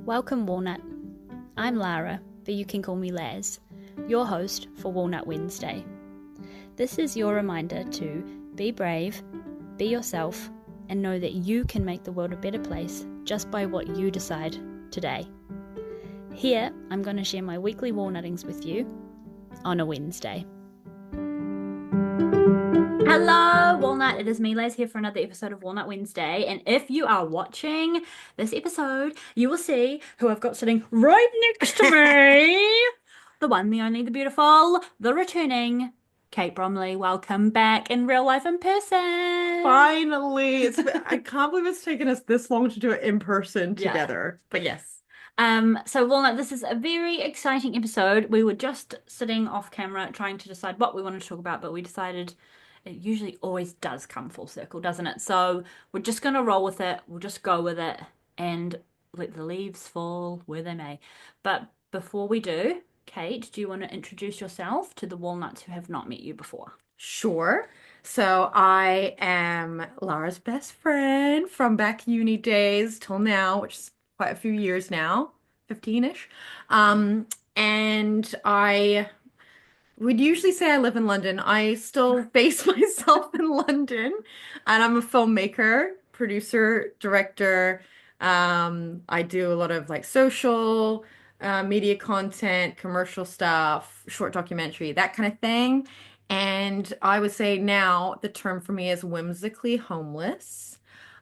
Welcome, Walnut. I'm Lara, but you can call me Laz, your host for Walnut Wednesday. This is your reminder to be brave, be yourself, and know that you can make the world a better place just by what you decide today. Here, I'm going to share my weekly walnuttings with you on a Wednesday. Hello, Walnut. It is me, Laz, here for another episode of Walnut Wednesday. And if you are watching this episode, you will see who I've got sitting right next to me. The one, the only, the beautiful, the returning Kate Bromley. Welcome back in real life in person. Finally. I can't believe it's taken us this long to do it in person Yeah. together. But yes. So Walnut, this is a very exciting episode. We were just sitting off camera trying to decide what we wanted to talk about, but we decided it usually always does come full circle, doesn't it? So we're just gonna roll with it. We'll just go with it and let the leaves fall where they may. But before we do, Kate, do you want to introduce yourself to the walnuts who have not met you before? Sure. So I am Lara's best friend from back uni days till now, which is quite a few years now, 15-ish. And I would usually say I live in London. I still base myself in London, and I'm a filmmaker, producer, director. I do a lot of like social media content, commercial stuff, short documentary, that kind of thing. And I would say now the term for me is whimsically homeless.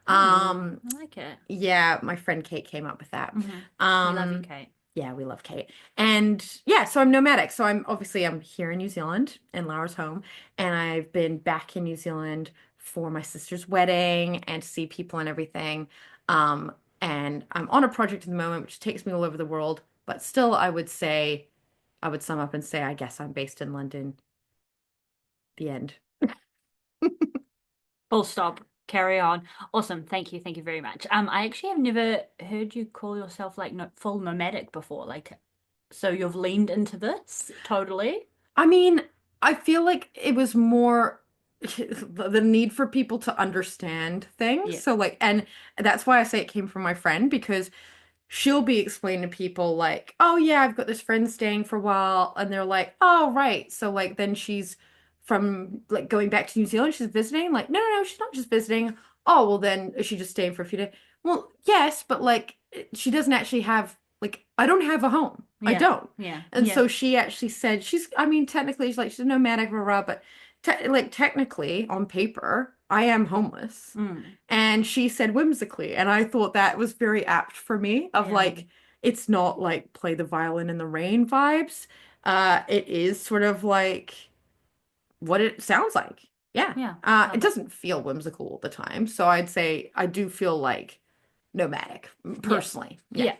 I like it. Yeah, my friend Kate came up with that. We love you, Kate. Yeah, we love Kate. And yeah, so I'm nomadic. So I'm here in New Zealand in Laura's home, and I've been back in New Zealand for my sister's wedding and to see people and everything. And I'm on a project at the moment which takes me all over the world, but still I would sum up and say I guess I'm based in London. The end. Full stop. Carry on. Awesome. Thank you. Thank you very much. I actually have never heard you call yourself like no, full nomadic before. Like, so you've leaned into this totally. I mean, I feel like it was more the need for people to understand things. Yeah. So like, and that's why I say it came from my friend because she'll be explaining to people like, oh yeah, I've got this friend staying for a while, and they're like, oh right. So like then she's from like going back to New Zealand, she's visiting. Like, no, she's not just visiting. Oh, well then is she just staying for a few days? Well, yes, but like she doesn't actually have like I don't have a home. I Yeah. don't. Yeah. And Yeah. so she actually said I mean, technically she's nomadic, rah, rah, but like technically on paper, I am homeless. Mm. And she said whimsically, and I thought that was very apt for me of Yeah. like it's not like play the violin in the rain vibes. It is sort of like what it sounds like. Yeah. Yeah. It doesn't feel whimsical all the time. So I'd say I do feel like nomadic personally. Yeah. Yeah.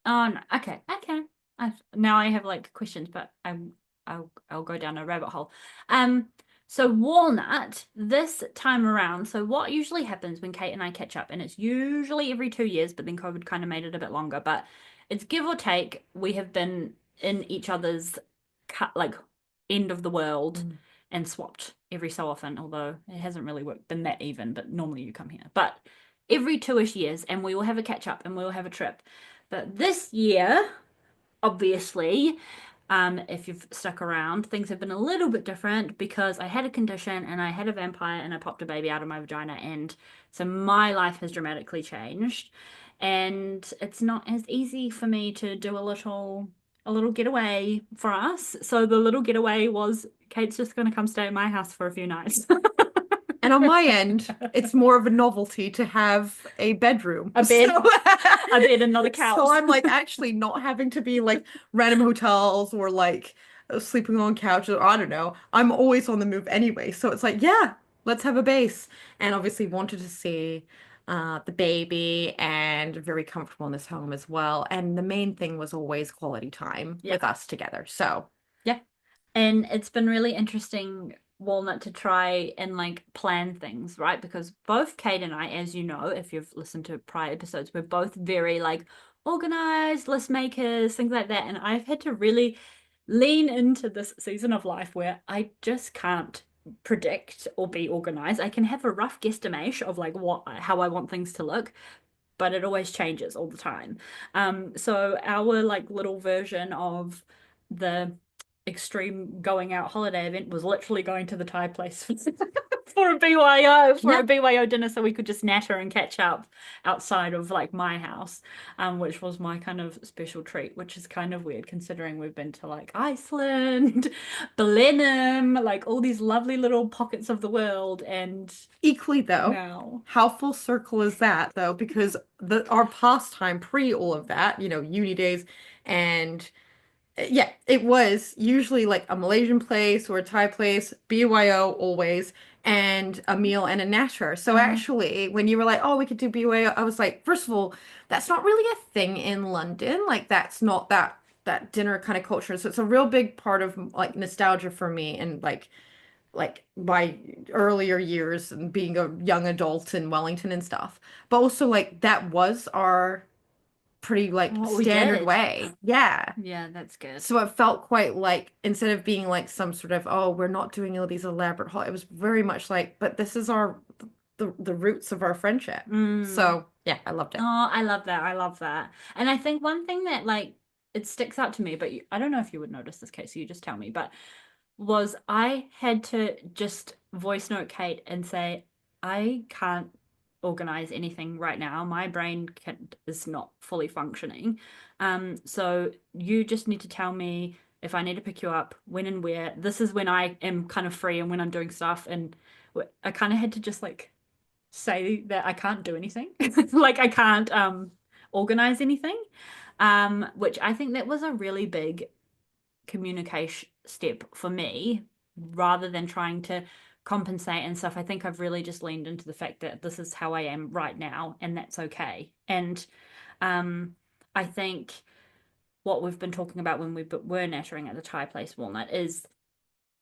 Oh no. Okay. Okay. Now I have like questions, but I'll go down a rabbit hole. So Walnut, this time around, so what usually happens when Kate and I catch up, and it's usually every 2 years, but then COVID kind of made it a bit longer, but it's give or take, we have been in each other's like end of the world and swapped every so often, although it hasn't really been that even, but normally you come here. But every 2-ish years, and we will have a catch up and we will have a trip. But this year, obviously, if you've stuck around, things have been a little bit different because I had a condition and I had a vampire and I popped a baby out of my vagina, and so my life has dramatically changed, and it's not as easy for me to do a little getaway for us. So the little getaway was Kate's just going to come stay at my house for a few nights. And on my end, it's more of a novelty to have a bedroom. A bed, a bed and not a couch. So I'm like actually not having to be like random hotels or like sleeping on couches. I don't know. I'm always on the move anyway. So it's like, yeah, let's have a base. And obviously wanted to see the baby and very comfortable in this home as well. And the main thing was always quality time with us together. So yeah. And it's been really interesting, Walnut, to try and like plan things, right? Because both Kate and I, as you know, if you've listened to prior episodes, we're both very like organized, list makers, things like that. And I've had to really lean into this season of life where I just can't predict or be organized. I can have a rough guesstimate of like how I want things to look, but it always changes all the time. So our like little version of the extreme going out holiday event was literally going to the Thai place for a Yeah. BYO dinner so we could just natter and catch up outside of like my house, which was my kind of special treat, which is kind of weird considering we've been to like Iceland, Blenheim, like all these lovely little pockets of the world, and Equally though, now. how full circle is that though? Because the our pastime pre all of that, uni days and yeah, it was usually like a Malaysian place or a Thai place, BYO always, and a meal and a natter. So Mm. actually, when you were like, "Oh, we could do BYO," I was like, first of all, that's not really a thing in London. Like that's not that dinner kind of culture. So it's a real big part of like nostalgia for me and like my earlier years and being a young adult in Wellington and stuff. But also like that was our pretty like What we standard did. way. Yeah. Yeah, that's good. So it felt quite like instead of being like some sort of, oh, we're not doing all these elaborate it was very much like, but this is our the roots of our friendship. Mm. So yeah, I loved it. Oh, I love that. I love that. And I think one thing that like it sticks out to me, but I don't know if you would notice this, Kate, so you just tell me, but was I had to just voice note Kate and say, I can't organize anything right now. My brain is not fully functioning. So you just need to tell me if I need to pick you up, when and where. This is when I am kind of free and when I'm doing stuff. And I kind of had to just like say that I can't do anything. Like I can't organize anything. Which I think that was a really big communication step for me rather than trying to compensate and stuff. I think I've really just leaned into the fact that this is how I am right now and that's okay. And um I think what we've been talking about when we were nattering at the Thai place Walnut is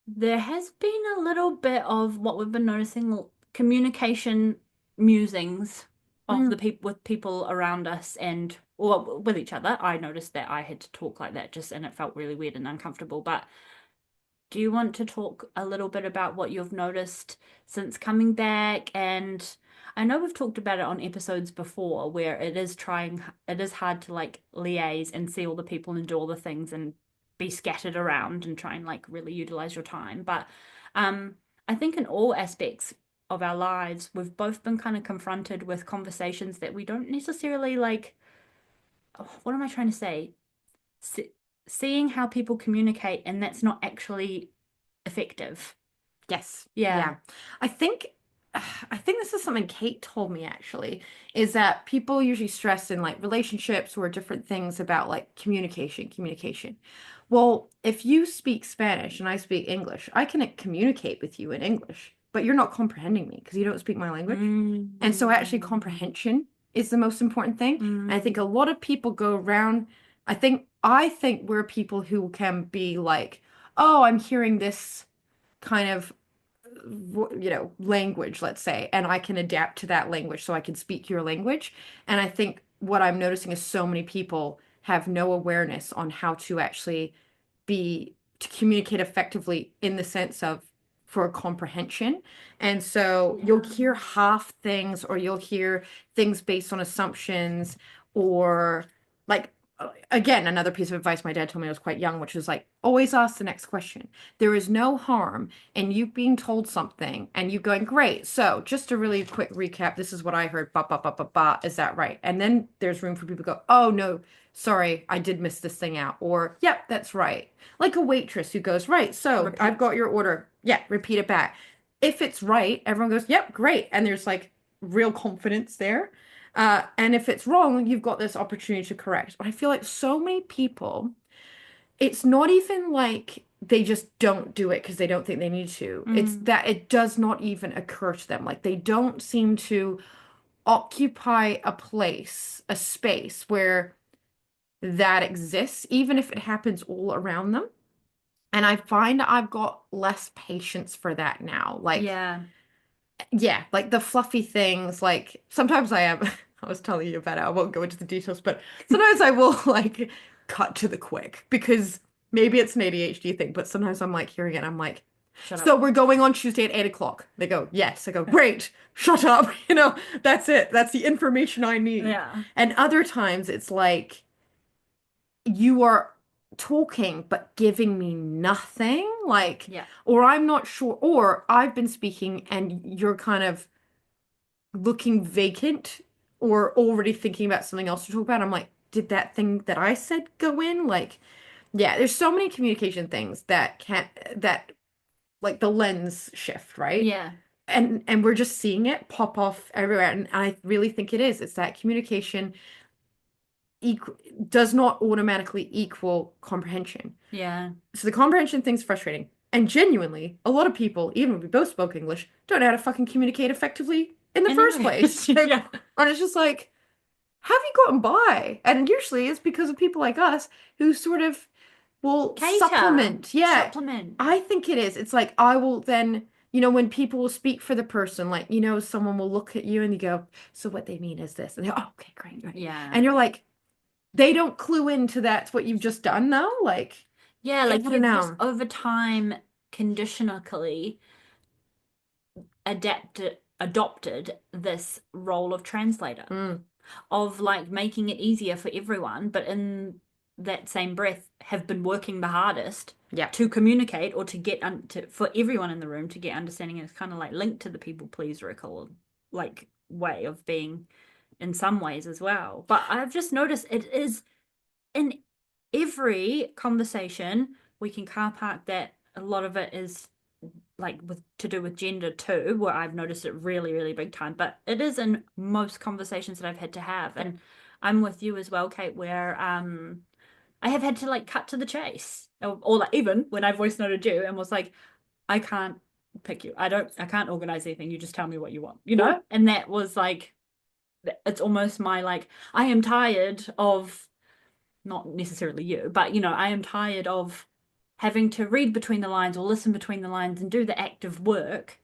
there has been a little bit of what we've been noticing communication musings of the Mm. people with people around us and or with each other. I noticed that I had to talk like that just and it felt really weird and uncomfortable. But do you want to talk a little bit about what you've noticed since coming back? And I know we've talked about it on episodes before where it is hard to like liaise and see all the people and do all the things and be scattered around and try and like really utilize your time. But I think in all aspects of our lives, we've both been kind of confronted with conversations that we don't necessarily like, oh, what am I trying to say? Se Seeing how people communicate and that's not actually effective. Yes. Yeah. Yeah. I think I think this is something Kate told me actually, is that people usually stress in like relationships or different things about like communication, communication. Well, if you speak Spanish and I speak English, I can communicate with you in English, but you're not comprehending me because you don't speak my language. And so actually Mm. comprehension is the most important thing. And I think a Mm. lot of people go around, I think we're people who can be like, "Oh, I'm hearing this kind of language, let's say, and I can adapt to that language so I can speak your language." And I think what I'm noticing is so many people have no awareness on how to actually be to communicate effectively in the sense of for comprehension. And so you'll Yeah. hear half things or you'll hear things based on assumptions or like again, another piece of advice my dad told me when I was quite young, which was like always ask the next question. There is no harm in you being told something and you going, great. So just a really quick recap, this is what I heard, ba ba ba ba ba. Is that right? And then there's room for people to go, oh no, sorry, I did miss this thing out. Or, yep, that's right. Like a waitress who goes, right, so I've Repeat. got your order. Yeah, repeat it back. If it's right, everyone goes, yep, great. And there's like real confidence there. And if it's wrong, you've got this opportunity to correct. But I feel like so many people, it's not even like they just don't do it because they don't think they need to. It's Mm. that it does not even occur to them. Like they don't seem to occupy a place, a space where that exists, even if it happens all around them. And I find I've got less patience for that now. Like, Yeah. yeah, like the fluffy things, like sometimes I am, I was telling you about it, I won't go into the details, but sometimes I will like cut to the quick because maybe it's an ADHD thing, but sometimes I'm like hearing it, I'm like, Shut So up. we're going on Tuesday at 8 o'clock. They go, yes. I go, great. Shut up. That's it. That's the information I need. Yeah. And other times it's like you are talking but giving me nothing. Like, Yeah. or I'm not sure, or I've been speaking and you're kind of looking vacant or already thinking about something else to talk about. I'm like, did that thing that I said go in? Like, yeah, there's so many communication things that can't that like the lens shift, right? Yeah. And we're just seeing it pop off everywhere. And I really think it is. It's that communication equal does not automatically equal comprehension. Yeah. So the comprehension thing's frustrating. And genuinely, a lot of people, even if we both spoke English, don't know how to fucking communicate effectively in the In first English. place. Yeah. And it's just like, how have you gotten by? And usually it's because of people like us who sort of will Cater. supplement. Yeah, Supplement. I think it is. It's like I will then, when people will speak for the person, like, someone will look at you and you go, so what they mean is this. And they're, oh, okay, great, great. Yeah. And you're like, they don't clue into that's what you've just done though. Like, Yeah, I like don't you've just know. over time conditionally adopted this role of translator, Mm, of like making it easier for everyone, but in that same breath have been working the hardest yeah. to communicate or to get for everyone in the room to get understanding. And it's kind of like linked to the people pleaser like way of being in some ways as well. But I've just noticed it is in every conversation we can car park that a lot of it is like with to do with gender too, where I've noticed it really, really big time. But it is in most conversations that I've had to have. And I'm with you as well, Kate, where I have had to like cut to the chase. Or like even when I voice noted you and was like, I can't pick you. I can't organize anything. You just tell me what you want, you Yeah. know? And that was like it's almost my like, I am tired of not necessarily you, but I am tired of having to read between the lines or listen between the lines and do the active work.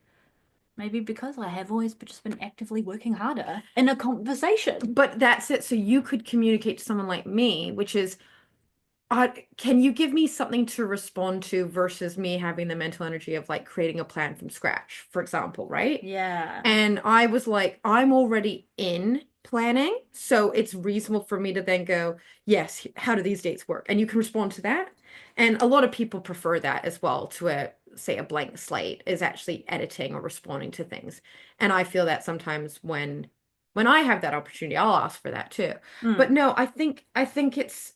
Maybe because I have always just been actively working harder in a conversation. But that's it. So you could communicate to someone like me, which is, can you give me something to respond to versus me having the mental energy of like creating a plan from scratch, for example, right? Yeah. And I was like, I'm already in planning, so it's reasonable for me to then go, yes, how do these dates work? And you can respond to that. And a lot of people prefer that as well to say a blank slate is actually editing or responding to things. And I feel that sometimes when I have that opportunity, I'll ask for that too. But Mm. no, I think it's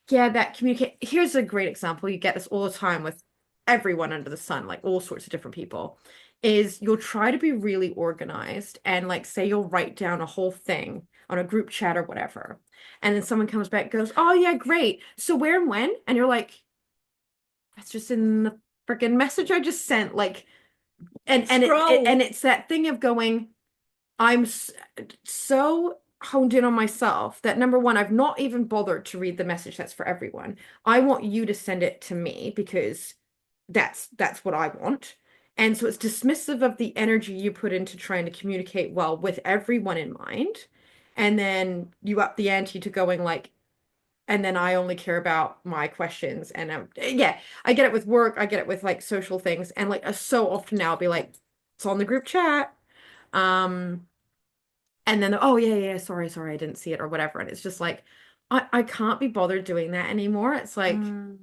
yeah, that communicate. Here's a great example. You get this all the time with everyone under the sun, like all sorts of different people, is you'll try to be really organized and like say you'll write down a whole thing on a group chat or whatever. And then someone comes back and goes, "Oh yeah, great. So where and when?" And you're like, "That's just in the freaking message I just sent." Like, and Scroll. it's that thing of going, I'm so honed in on myself that number one, I've not even bothered to read the message that's for everyone. I want you to send it to me because that's what I want. And so it's dismissive of the energy you put into trying to communicate well with everyone in mind. And then you up the ante to going like, and then I only care about my questions. And yeah, I get it with work, I get it with like social things. And like so often now I'll be like, it's on the group chat. Um, and then, oh yeah, yeah, sorry, I didn't see it or whatever. And it's just like, I can't be bothered doing that anymore. It's like, Mm.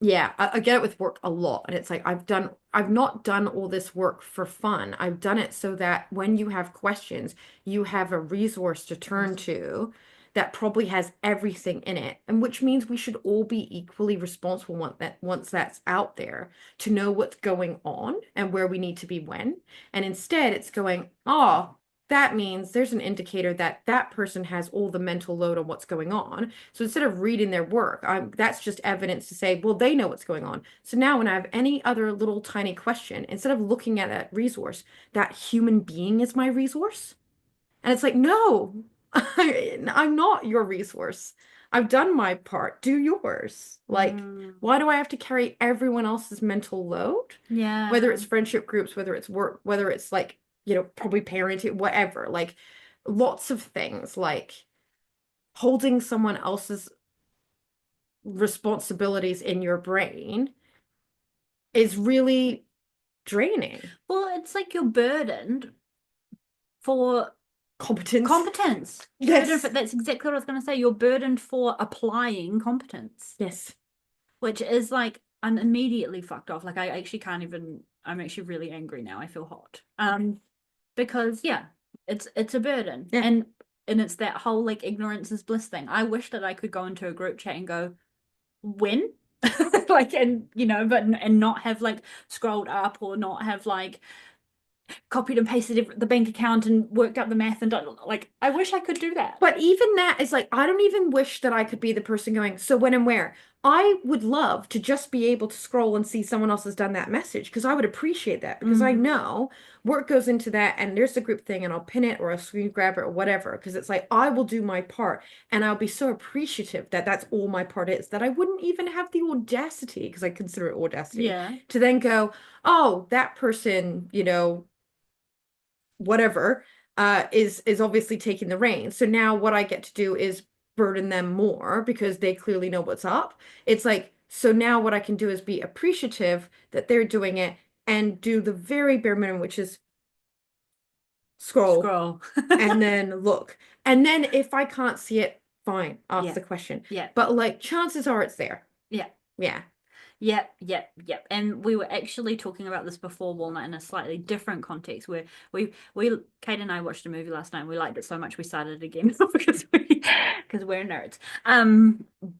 yeah, I get it with work a lot. And it's like I've not done all this work for fun. I've done it so that when you have questions, you have a resource to turn to that probably has everything in it. And which means we should all be equally responsible once that's out there to know what's going on and where we need to be when. And instead it's going, oh, that means there's an indicator that that person has all the mental load on what's going on. So instead of reading their work, that's just evidence to say, well, they know what's going on. So now when I have any other little tiny question, instead of looking at a resource, that human being is my resource. And it's like, no, I'm not your resource. I've done my part. Do yours. Like, Mm. why do I have to carry everyone else's mental load? Whether Yeah. it's friendship groups, whether it's work, whether it's like, probably parenting, whatever. Like, lots of things like holding someone else's responsibilities in your brain is really draining. Well, it's like you're burdened for Competence. competence. You're burdened for, Yes. that's exactly what I was going to say. You're burdened for applying competence, Yes. which is like I'm immediately fucked off. Like I actually can't even. I'm actually really angry now. I feel hot. Because yeah, it's a burden, Yeah. and it's that whole like ignorance is bliss thing. I wish that I could go into a group chat and go, when? Like, and but and not have like scrolled up or not have like copied and pasted the bank account and worked out the math and done like I wish I could do that. But even that is like, I don't even wish that I could be the person going, so when and where. I would love to just be able to scroll and see someone else has done that message because I would appreciate that because I Mm, know work goes into that and there's the group thing and I'll pin it or I'll screen grab it or whatever because it's like I will do my part and I'll be so appreciative that that's all my part is that I wouldn't even have the audacity because I consider it audacity yeah, to then go, oh, that person, whatever, is obviously taking the reins. So now what I get to do is burden them more because they clearly know what's up. It's like, so now what I can do is be appreciative that they're doing it and do the very bare minimum, which is scroll scroll. and then look. And then if I can't see it, fine, ask Yeah, the question. yeah, But like chances are it's there. yeah. Yeah. Yep, yep, yep. And we were actually talking about this before Walnut in a slightly different context where Kate and I watched a movie last night and we liked it so much we started it again because we're nerds.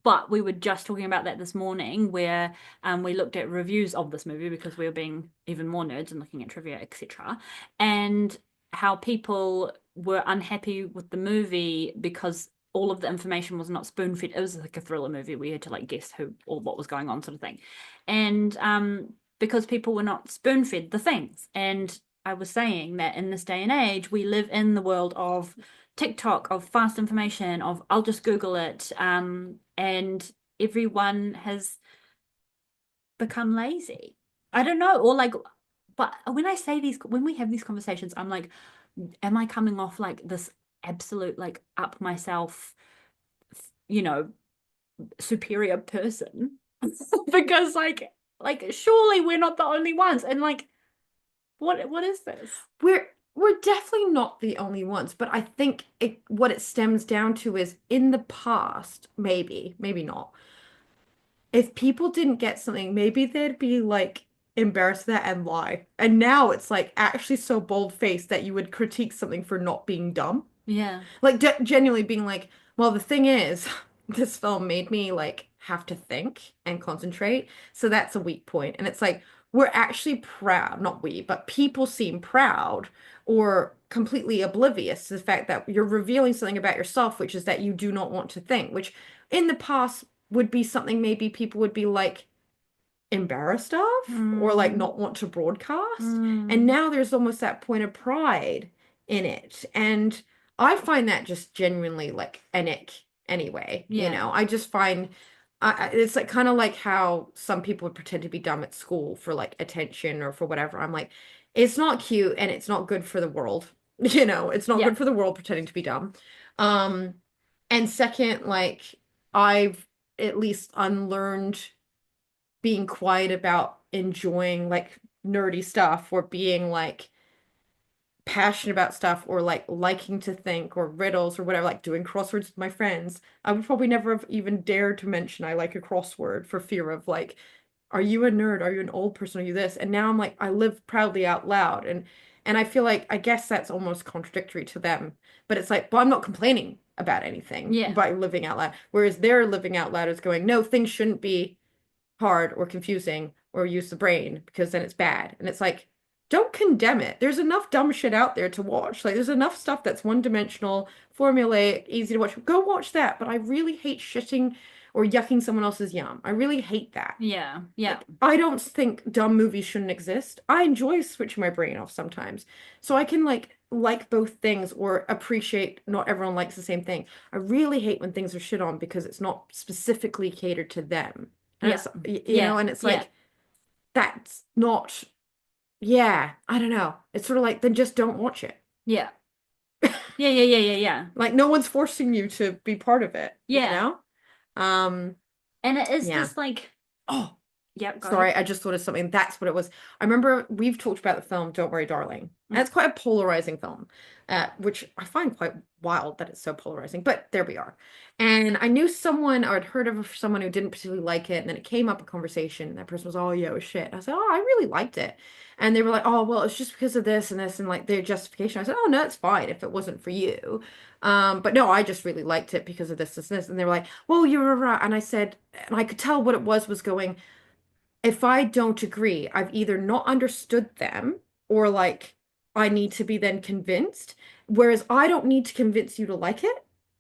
But we were just talking about that this morning where we looked at reviews of this movie because we were being even more nerds and looking at trivia, etc. And how people were unhappy with the movie because all of the information was not spoon fed. It was like a thriller movie where you had to like guess who or what was going on, sort of thing. And because people were not spoon fed the things. And I was saying that in this day and age, we live in the world of TikTok, of fast information, of I'll just Google it. And everyone has become lazy. I don't know, or like, but when I say these, when we have these conversations, I'm like, am I coming off like this absolute like up myself, you know, superior person? Because like surely we're not the only ones. And like, what is this? We're definitely not the only ones, but I think what it stems down to is in the past, maybe not. If people didn't get something, maybe they'd be like embarrassed of that and lie. And now it's like actually so bold-faced that you would critique something for not being dumb. Yeah. Like genuinely being like, well, the thing is, this film made me like have to think and concentrate. So that's a weak point. And it's like, we're actually proud, not we, but people seem proud or completely oblivious to the fact that you're revealing something about yourself, which is that you do not want to think, which in the past would be something maybe people would be like, embarrassed of or like Mm, not want to broadcast. And mm, now there's almost that point of pride in it. And I find that just genuinely like an ick anyway. yeah. I just find it's like kind of like how some people would pretend to be dumb at school for like attention or for whatever. I'm like, it's not cute and it's not good for the world. It's not Yeah. good for the world pretending to be dumb. Um, and second, like I've at least unlearned being quiet about enjoying like nerdy stuff or being like passionate about stuff or like liking to think or riddles or whatever, like doing crosswords with my friends. I would probably never have even dared to mention I like a crossword for fear of like, are you a nerd? Are you an old person? Are you this? And now I'm like, I live proudly out loud. And I feel like I guess that's almost contradictory to them. But it's like, well, I'm not complaining about anything Yeah. by living out loud. Whereas their living out loud is going, no, things shouldn't be hard or confusing or use the brain because then it's bad. And it's like, don't condemn it. There's enough dumb shit out there to watch. Like, there's enough stuff that's one-dimensional, formulaic, easy to watch. Go watch that. But I really hate shitting or yucking someone else's yum. I really hate that. Yeah. Yeah. Like, I don't think dumb movies shouldn't exist. I enjoy switching my brain off sometimes. So I can like both things or appreciate not everyone likes the same thing. I really hate when things are shit on because it's not specifically catered to them. And Yeah. it's Yeah. and it's Yeah. like that's not yeah, I don't know. It's sort of like then just don't watch it. Yeah. Yeah. Yeah. Yeah. Yeah. Yeah. Like no one's forcing you to be part of it, you Yeah. know? Um And it is yeah. this like Oh. Yep, go ahead. Sorry, I just thought of something. That's what it was. I remember we've talked about the film Don't Worry, Darling. And Mm. it's quite a polarizing film, which I find quite wild that it's so polarizing. But there we are. And I knew someone, or I'd heard of someone who didn't particularly like it. And then it came up a conversation. And that person was, oh, yeah, it was shit. I said, oh, I really liked it. And they were like, oh, well, it's just because of this and this and like their justification. I said, oh, no, it's fine if it wasn't for you. But no, I just really liked it because of this, and this. And they were like, well, you're right. And I said, and I could tell what it was going, if I don't agree, I've either not understood them or like I need to be then convinced. Whereas I don't need to convince you to like it.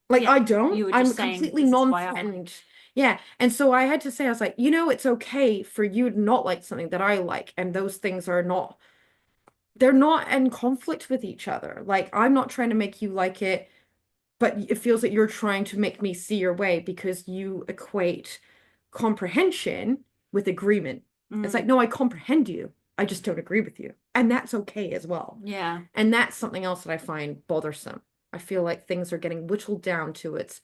Like Yeah, I don't. you were I'm just saying completely this is why I like non-threatened. it. Yeah. And so I had to say, I was like, it's okay for you to not like something that I like. And those things are not, they're not in conflict with each other. Like I'm not trying to make you like it, but it feels that you're trying to make me see your way because you equate comprehension with agreement. It's like, Mm, no, I comprehend you. I just don't agree with you. And that's okay as well. yeah, And that's something else that I find bothersome. I feel like things are getting whittled down to its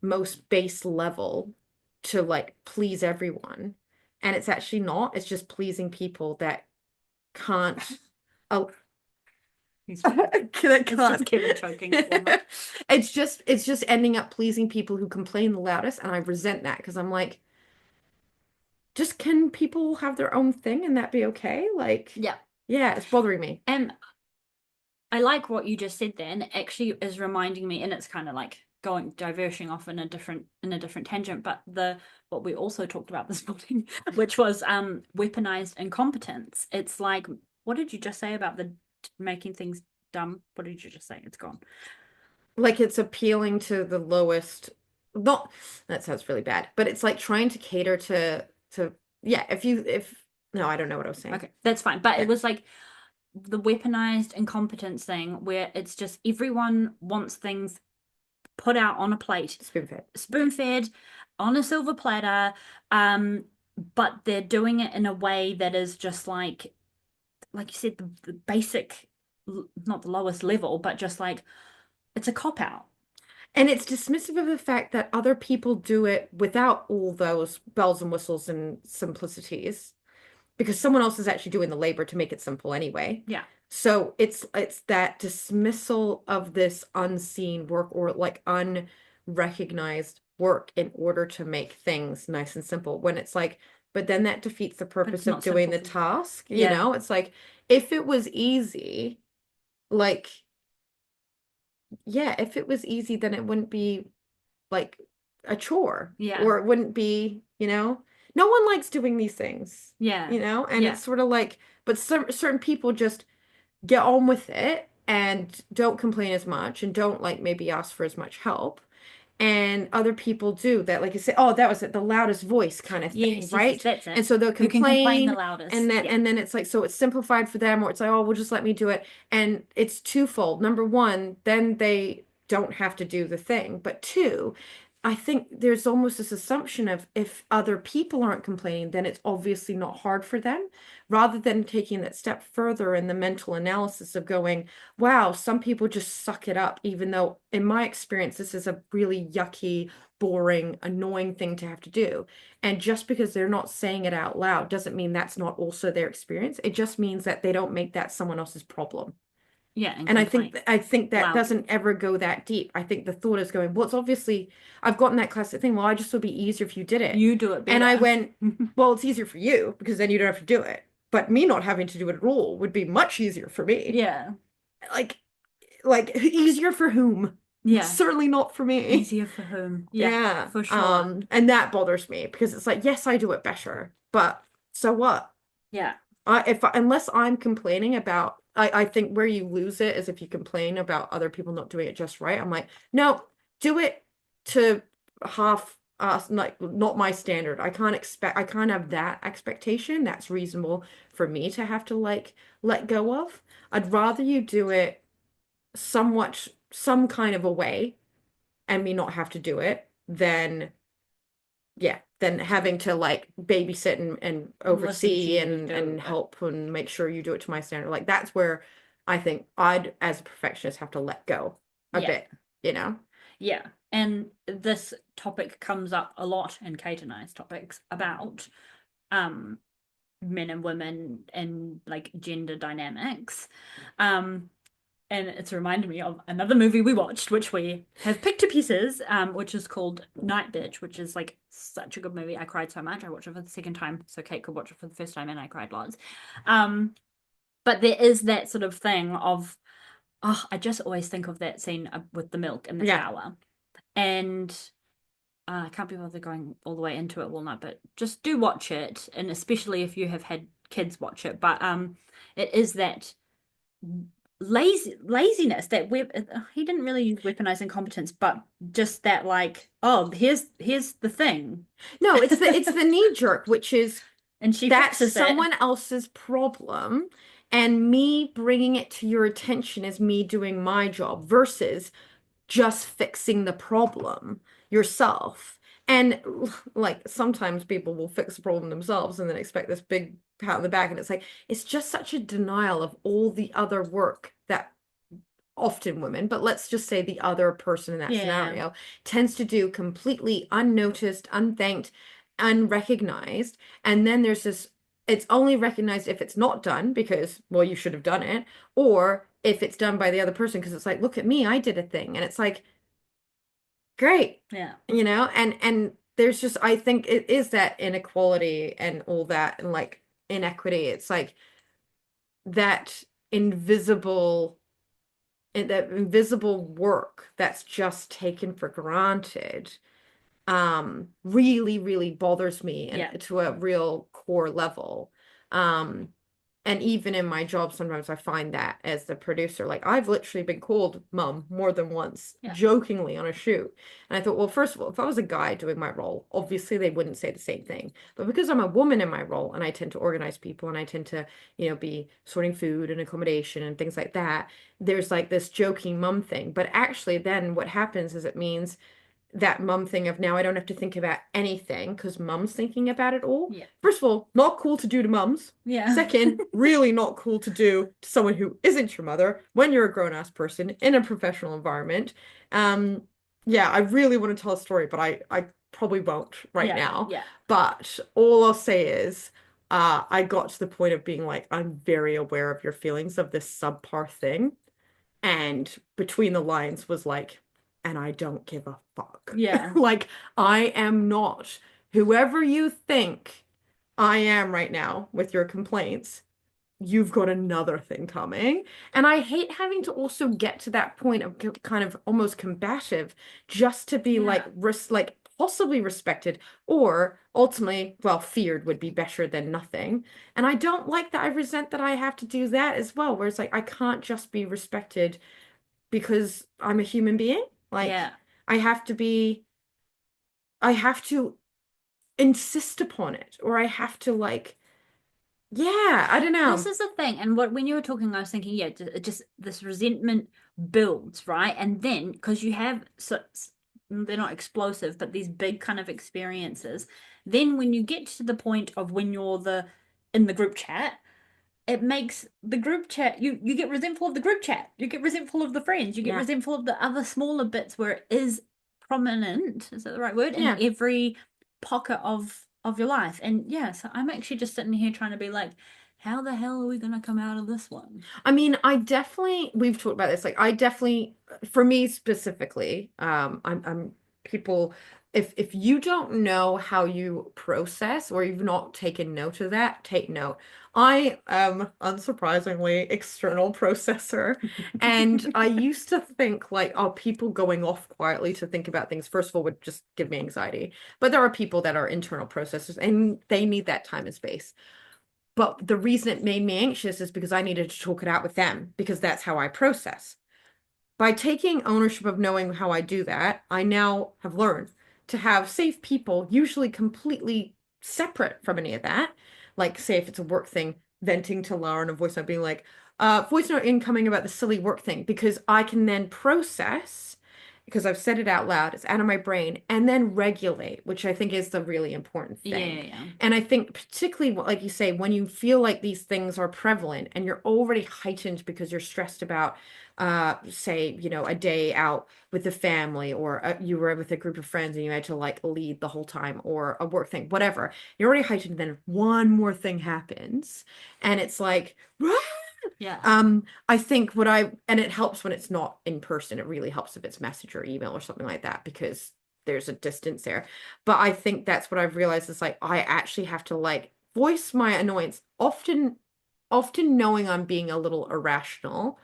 most base level to like please everyone. And it's actually not. It's just pleasing people that can't. Oh, he's fine. that It's just can't. Kevin choking a walnut. It's just ending up pleasing people who complain the loudest, and I resent that because I'm like, just can people have their own thing and that be okay? Like, Yeah. yeah, it's bothering me. And I like what you just said then. It actually is reminding me, and it's kind of like going diverging off in a different tangent, but the what we also talked about this morning, which was weaponized incompetence. It's like, what did you just say about the making things dumb? What did you just say? It's gone. Like it's appealing to the lowest. Not that sounds really bad, but it's like trying to cater to yeah, if no, I don't know what I was saying. Okay, that's fine. But it Yeah, was like the weaponized incompetence thing where it's just everyone wants things put out on a plate, spoon fed. spoon fed on a silver platter, but they're doing it in a way that is just like you said, the basic, not the lowest level, but just like it's a cop out. And it's dismissive of the fact that other people do it without all those bells and whistles and simplicities, because someone else is actually doing the labor to make it simple anyway. Yeah. So it's that dismissal of this unseen work or like unrecognized work in order to make things nice and simple. When it's like, but then that defeats the But it's purpose of not doing simple the for you. task, Yeah. It's like if it was easy, like yeah, if it was easy, then it wouldn't be like a chore Yeah. or it wouldn't be, no one likes doing these things, Yeah. and Yeah. it's sort of like, but certain people just get on with it and don't complain as much and don't like maybe ask for as much help. And other people do that, like you say, oh, that was it, the loudest voice kind of thing, Yes, yes, yes, right? that's And it. so they'll Who can complain the complain, and loudest? then Yeah. and then it's like, so it's simplified for them, or it's like, oh, well, just let me do it. And it's twofold. Number one, then they don't have to do the thing. But two, I think there's almost this assumption of if other people aren't complaining, then it's obviously not hard for them, rather than taking that step further in the mental analysis of going, wow, some people just suck it up, even though, in my experience, this is a really yucky, boring, annoying thing to have to do. And just because they're not saying it out loud doesn't mean that's not also their experience. It just means that they don't make that someone else's problem. Yeah, and And I think complain that loudly. doesn't ever go that deep. I think the thought is going, well, it's obviously I've gotten that classic thing. Well, I just would be easier if you did it. You do it And I better. went, well, it's easier for you because then you don't have to do it. But me not having to do it at all would be much easier for me. Yeah. Like easier for whom? Yeah. Certainly not for me. Easier for whom? Yeah, Yeah. for sure. And that bothers me because it's like, yes, I do it better, but so what? Yeah. Unless I'm complaining about, I think where you lose it is if you complain about other people not doing it just right. I'm like, no, do it to half like not my standard. I can't have that expectation. That's reasonable for me to have to like let go of. I'd rather you do it somewhat some kind of a way and me not have to do it than yeah, than having to like babysit and Listen to oversee you and do it. help and make sure you do it to my standard. Like that's where I think I'd, as a perfectionist, have to let go a Yeah. bit, you know? Yeah. And this topic comes up a lot in Kate and I's topics about um men and women and like gender dynamics. Um and it's reminded me of another movie we watched, which we have picked to pieces, which is called Night Bitch, which is like such a good movie. I cried so much. I watched it for the second time, so Kate could watch it for the first time, and I cried lots. Um, but there is that sort of thing of, oh, I just always think of that scene with the milk in the Yeah. shower, and I can't be bothered going all the way into it, Walnut, but just do watch it, and especially if you have had kids watch it. But it is that laziness that we he didn't really use weaponized incompetence, but just that like, oh, here's the thing, No, it's the knee jerk, which is and she that's fixes it. someone else's problem, and me bringing it to your attention is me doing my job versus just fixing the problem yourself. And like sometimes people will fix the problem themselves and then expect this big pat on the back. And it's like, it's just such a denial of all the other work that often women, but let's just say the other person in that Yeah, scenario tends to do completely unnoticed, unthanked, unrecognized. And then there's this, it's only recognized if it's not done because, well, you should have done it, or if it's done by the other person because it's like, look at me, I did a thing. And it's like, great, yeah, and there's just, I think it is that inequality and all that, and like inequity. It's like that invisible that invisible work that's just taken for granted really really bothers me yeah, and to a real core level. um and even in my job sometimes I find that as the producer, like I've literally been called mum more than once yeah, jokingly on a shoot, and I thought, well, first of all, if I was a guy doing my role, obviously they wouldn't say the same thing, but because I'm a woman in my role and I tend to organize people and I tend to, be sorting food and accommodation and things like that, there's like this joking mum thing. But actually then what happens is it means that mum thing of now I don't have to think about anything because mum's thinking about it all. yeah, First of all, not cool to do to mums. yeah, Second, really not cool to do to someone who isn't your mother when you're a grown-ass person in a professional environment. Um, yeah, I really want to tell a story, but I probably won't right yeah, now. yeah, But all I'll say is, I got to the point of being like, I'm very aware of your feelings of this subpar thing. And between the lines was like, and I don't give a fuck. yeah, Like, I am not whoever you think I am right now with your complaints. You've got another thing coming. And I hate having to also get to that point of kind of almost combative just to be like, yeah, like possibly respected, or ultimately, well, feared would be better than nothing. And I don't like that. I resent that I have to do that as well, where it's like I can't just be respected because I'm a human being. Like yeah. I have to be, I have to insist upon it, or I have to like, yeah, I don't This know. is the thing, and when you were talking, I was thinking, yeah, just this resentment builds, right? And then because you have they're not explosive, but these big kind of experiences. Then when you get to the point of when you're the in the group chat, it makes the group chat you get resentful of the group chat. You get resentful of the friends. You get Yeah. resentful of the other smaller bits where it is prominent. Is that the right word? In Yeah. every pocket of your life. And yeah, so I'm actually just sitting here trying to be like, how the hell are we gonna come out of this one? I mean, we've talked about this. Like, I definitely, for me specifically, I'm people, if you don't know how you process or you've not taken note of that, take note. I am unsurprisingly external processor. And I used to think like, oh, people going off quietly to think about things, first of all, would just give me anxiety. But there are people that are internal processors and they need that time and space. But the reason it made me anxious is because I needed to talk it out with them because that's how I process. By taking ownership of knowing how I do that, I now have learned to have safe people, usually completely separate from any of that. Like, say, if it's a work thing, venting to Laura in a voice note, being like, voice note incoming about the silly work thing, because I can then process, because I've said it out loud, it's out of my brain, and then regulate, which I think is the really important Yeah, thing. yeah, yeah. And I think, particularly, like you say, when you feel like these things are prevalent and you're already heightened because you're stressed about say, a day out with the family, or you were with a group of friends and you had to like lead the whole time, or a work thing, whatever. You're already heightened, then one more thing happens and it's like, Yeah. I think and it helps when it's not in person. It really helps if it's message or email or something like that, because there's a distance there. But I think that's what I've realized is like I actually have to like voice my annoyance often knowing I'm being a little irrational.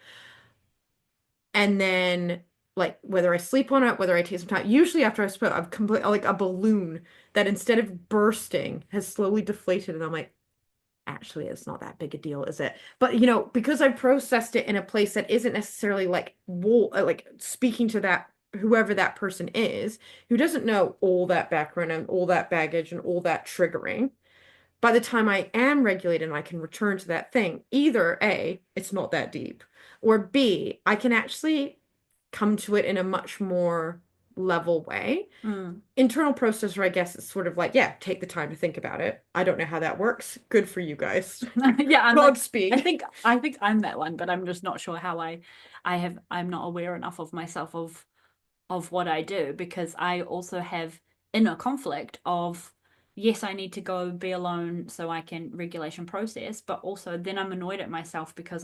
And then like whether I sleep on it, whether I take some time, usually after I spoke, I've complete like a balloon that instead of bursting has slowly deflated and I'm like, actually it's not that big a deal, is it? But because I processed it in a place that isn't necessarily like like speaking to that whoever that person is, who doesn't know all that background and all that baggage and all that triggering. By the time I am regulated and I can return to that thing, either A, it's not that deep, or B, I can actually come to it in a much more level way. Mm. Internal processor, I guess, is sort of like, yeah, take the time to think about it. I don't know how that works. Good for you guys. Yeah, I'm like, I Godspeed. think I think I'm that one, but I'm just not sure how I'm not aware enough of myself of what I do, because I also have inner conflict of, yes, I need to go be alone so I can regulation process, but also then I'm annoyed at myself because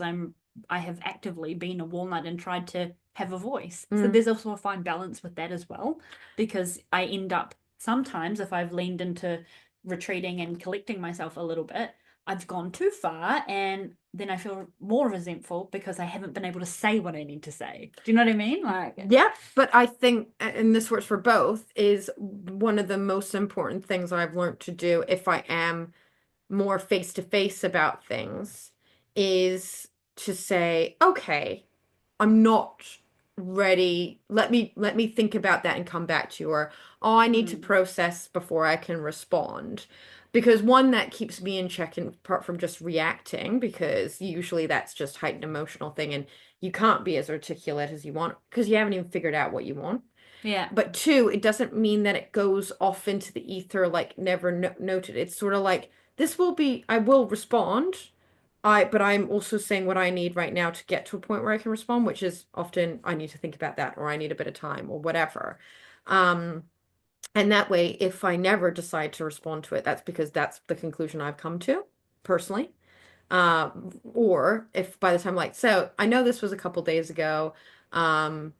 I have actively been a walnut and tried to have a voice. So Mm. there's also a fine balance with that as well, because I end up sometimes, if I've leaned into retreating and collecting myself a little bit, I've gone too far, and then I feel more resentful because I haven't been able to say what I need to say. Do you know what I mean? Like, Yeah, but I think, and this works for both, is one of the most important things I've learned to do if I am more face to face about things is to say, okay, I'm not ready. Let me think about that and come back to you. Or, oh, I need to mm, process before I can respond. Because one, that keeps me in check, and apart from just reacting, because usually that's just heightened emotional thing and you can't be as articulate as you want because you haven't even figured out what you want. yeah, But two, it doesn't mean that it goes off into the ether like never no noted. It's sort of like I will respond. But I'm also saying what I need right now to get to a point where I can respond, which is often I need to think about that, or I need a bit of time, or whatever. Um, and that way, if I never decide to respond to it, that's because that's the conclusion I've come to personally. Or if by the time like, so I know this was a couple days ago,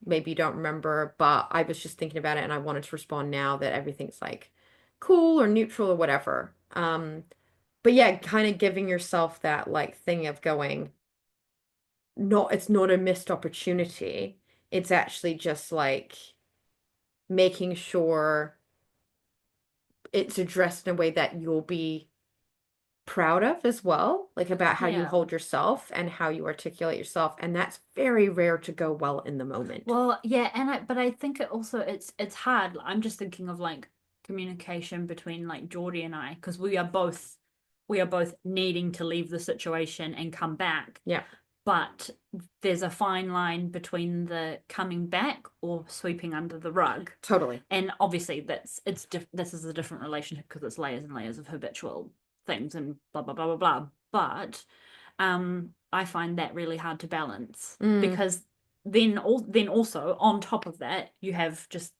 maybe you don't remember, but I was just thinking about it and I wanted to respond now that everything's like cool or neutral or whatever. But yeah, kind of giving yourself that like thing of going, it's not a missed opportunity. It's actually just like making sure it's addressed in a way that you'll be proud of as well, like about how you yeah. hold yourself and how you articulate yourself. And that's very rare to go well in the moment. Well, yeah, but I think it also it's hard. I'm just thinking of like communication between like Geordie and I, because we are both needing to leave the situation and come back. Yeah, But there's a fine line between the coming back or sweeping under the rug. totally. And obviously this is a different relationship because it's layers and layers of habitual things and blah blah blah blah blah. But I find that really hard to balance, Mm, because then also on top of that you have just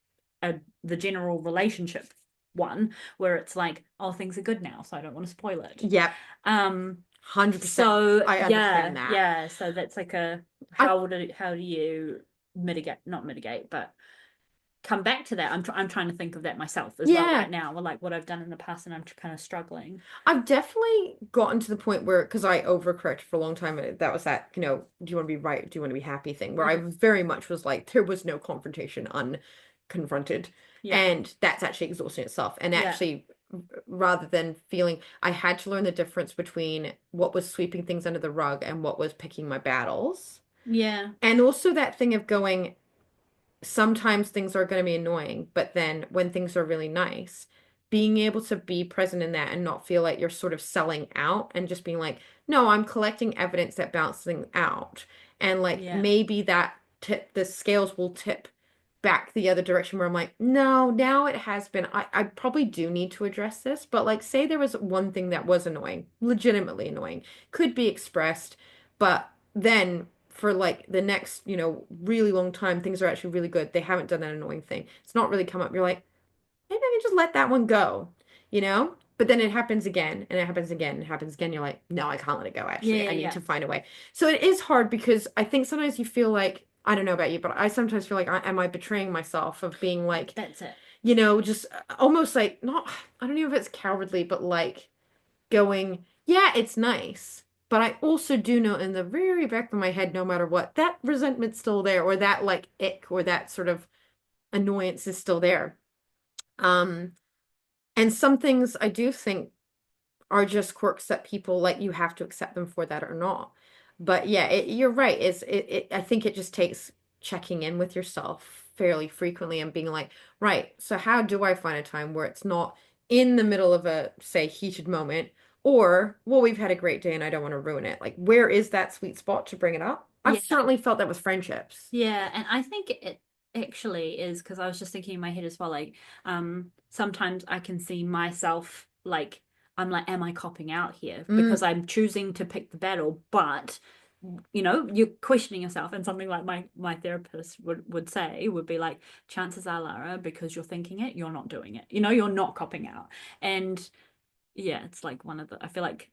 the general relationship one, where it's like, oh, things are good now, so I don't want to spoil it. yeah, Um, 100%. so I yeah, understand that. yeah. So that's like I how do you mitigate, not mitigate, but come back to that. I'm trying to think of that myself as well Yeah, right now, or like what I've done in the past, and I'm kind of struggling. I've definitely gotten to the point where, because I overcorrected for a long time, and that was that, do you want to be right? Do you want to be happy thing, where I Mhm. very much was like, there was no confrontation unconfronted. Yeah, And that's actually exhausting itself. And yeah, actually, rather than feeling, I had to learn the difference between what was sweeping things under the rug and what was picking my battles. yeah, And also that thing of going, sometimes things are going to be annoying, but then when things are really nice, being able to be present in that and not feel like you're sort of selling out and just being like, no, I'm collecting evidence that balancing out. And like yeah, maybe the scales will tip back the other direction where I'm like, no, now it has been. I probably do need to address this, but like, say there was one thing that was annoying, legitimately annoying, could be expressed, but then for like the next, really long time, things are actually really good. They haven't done that annoying thing. It's not really come up. You're like, maybe I can just let that one go, you know? But then it happens again and it happens again and it happens again. You're like, no, I can't let it go, Yeah, actually. yeah, I need yeah. to find a way. So it is hard because I think sometimes you feel like, I don't know about you, but I sometimes feel like, am I betraying myself of being like, That's it. just almost like, not, I don't know if it's cowardly, but like going, yeah, it's nice. But I also do know in the very back of my head, no matter what, that resentment's still there, or that like ick, or that sort of annoyance is still there. Um, and some things I do think are just quirks that people like you have to accept them for that or not. But yeah, you're right. I think it just takes checking in with yourself fairly frequently and being like, right, so how do I find a time where it's not in the middle of a, say, heated moment, or, well, we've had a great day and I don't want to ruin it. Like, where is that sweet spot to bring it up? I've Yeah. certainly felt that with friendships. Yeah, and I think it actually is because I was just thinking in my head as well, like, sometimes I can see myself like I'm like, am I copping out here? Because Mm, I'm choosing to pick the battle, but you're questioning yourself, and something like my therapist would say would be like, chances are, Lara, because you're thinking it, you're not doing it. You're not copping out. And yeah, it's like one of the I feel like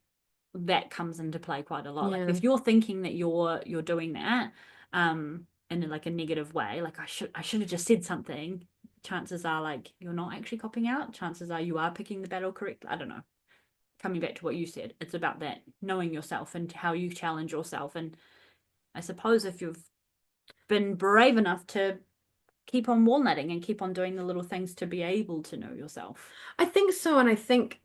that comes into play quite a lot. Like yeah. if you're thinking that you're doing that in like a negative way, like I should have just said something, chances are like you're not actually copping out. Chances are you are picking the battle correctly. I don't know. Coming back to what you said, it's about that knowing yourself and how you challenge yourself. And I suppose if you've been brave enough to keep on walnutting and keep on doing the little things to be able to know yourself. I think so, and I think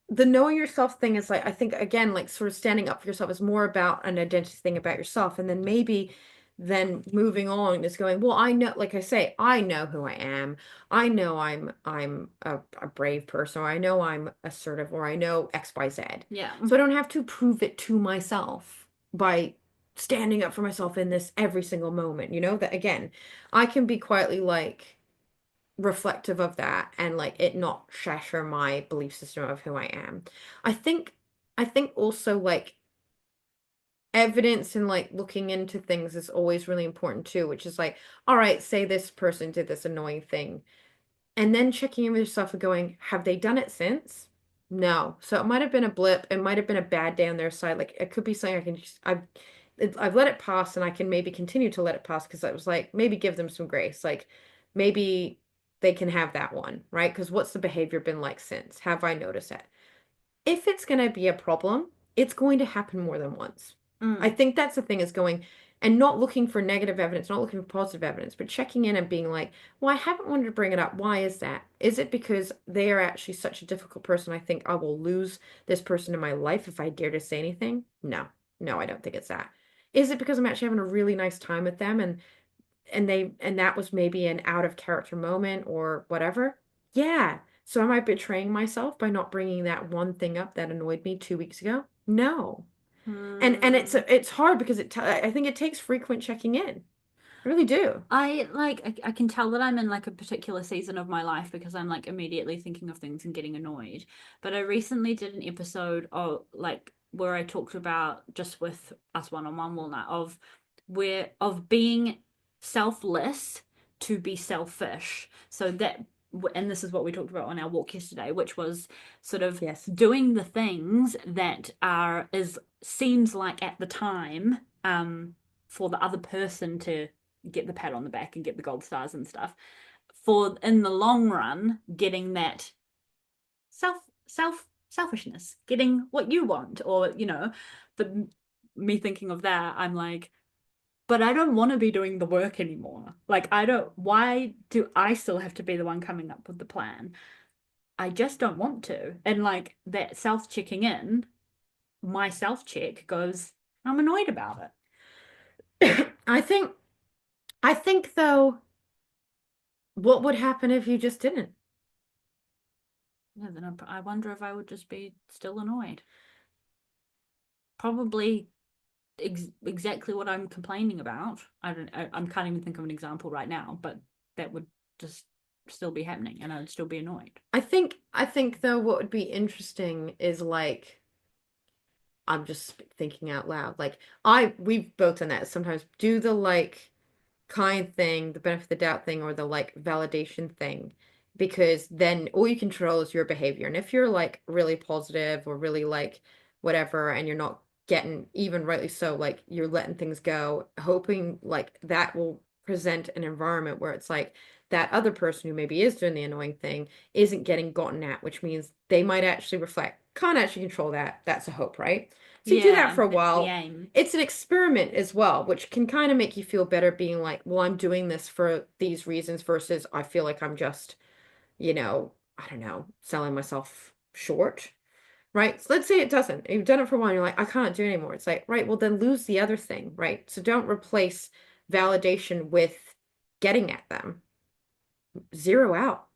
the knowing yourself thing is like, I think again, like sort of standing up for yourself is more about an identity thing about yourself. And then maybe then moving on is going, well, I know, like I say, I know who I am. I know I'm a brave person, or I know I'm assertive, or I know XYZ. Yeah. So I don't have to prove it to myself by standing up for myself in this every single moment. That again, I can be quietly like reflective of that and like it not shatter my belief system of who I am. I think I think also like evidence and like looking into things is always really important too, which is like, all right, say this person did this annoying thing. And then checking in with yourself and going, have they done it since? No. So it might have been a blip. It might have been a bad day on their side. Like it could be something I've let it pass and I can maybe continue to let it pass because I was like, maybe give them some grace. Like maybe they can have that one, right? Because what's the behavior been like since? Have I noticed it? If it's going to be a problem, it's going to happen more than once. I Mm. think that's the thing is going and not looking for negative evidence, not looking for positive evidence, but checking in and being like, well, I haven't wanted to bring it up. Why is that? Is it because they are actually such a difficult person? I think I will lose this person in my life if I dare to say anything. No, no, I don't think it's that. Is it because I'm actually having a really nice time with them and that was maybe an out of character moment or whatever? Yeah. So am I betraying myself by not bringing that one thing up that annoyed me 2 weeks ago? No. And Hmm. it's hard because I think it takes frequent checking in. I really do. I can tell that I'm in like a particular season of my life because I'm like immediately thinking of things and getting annoyed. But I recently did an episode of like where I talked about just with us one-on-one Walnut of being selfless to be selfish. So that and this is what we talked about on our walk yesterday, which was sort of Yes. doing the things that are is seems like at the time for the other person to get the pat on the back and get the gold stars and stuff for in the long run getting that selfishness, getting what you want, or but me thinking of that, I'm like, but I don't want to be doing the work anymore. Like, I don't, why do I still have to be the one coming up with the plan? I just don't want to. And like that self checking in, my self check goes, I'm annoyed about it. I think I think though, what would happen if you just didn't? Yeah, then I wonder if I would just be still annoyed. Probably exactly what I'm complaining about. I can't even think of an example right now, but that would just still be happening and I'd still be annoyed. I think though what would be interesting is like I'm just thinking out loud. Like we've both done that. Sometimes do the like kind thing, the benefit of the doubt thing, or the like validation thing, because then all you control is your behavior. And if you're like really positive or really like whatever, and you're not getting, even rightly so, like you're letting things go, hoping like that will present an environment where it's like that other person who maybe is doing the annoying thing isn't getting gotten at, which means they might actually reflect, can't actually control that. That's a hope, right? So you do that Yeah, for a that's the while. aim. It's an experiment as well, which can kind of make you feel better being like, well, I'm doing this for these reasons versus I feel like I'm just, I don't know, selling myself short, right? So let's say it doesn't. You've done it for one, you're like, I can't do it anymore. It's like, right, well, then lose the other thing, right? So don't replace validation with getting at them. Zero out.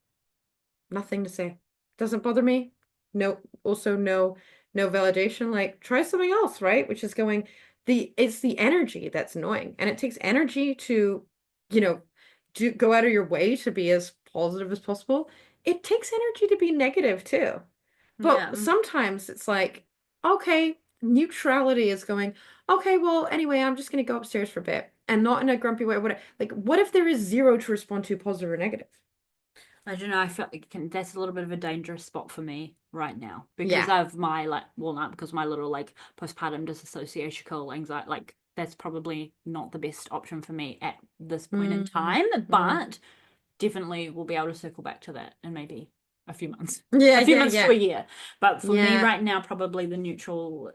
Nothing to say. Doesn't bother me. No, also no validation. Like try something else, right? Which is going it's the energy that's annoying. And it takes energy to, you know, go out of your way to be as positive as possible. It takes energy to be negative too. But Yeah. sometimes it's like, okay, neutrality is going, okay, well, anyway, I'm just gonna go upstairs for a bit and not in a grumpy way. What if there is zero to respond to, positive or negative? I don't know. I feel like that's a little bit of a dangerous spot for me right now because Yeah. of my like walnut, because my little like postpartum disassociatical anxiety. Like that's probably not the best option for me at this point in Mm, time, mm. but definitely we'll be able to circle back to that in maybe a few months, Yeah, a few yeah, months to a yeah. year. But for me Yeah. right now, probably the neutral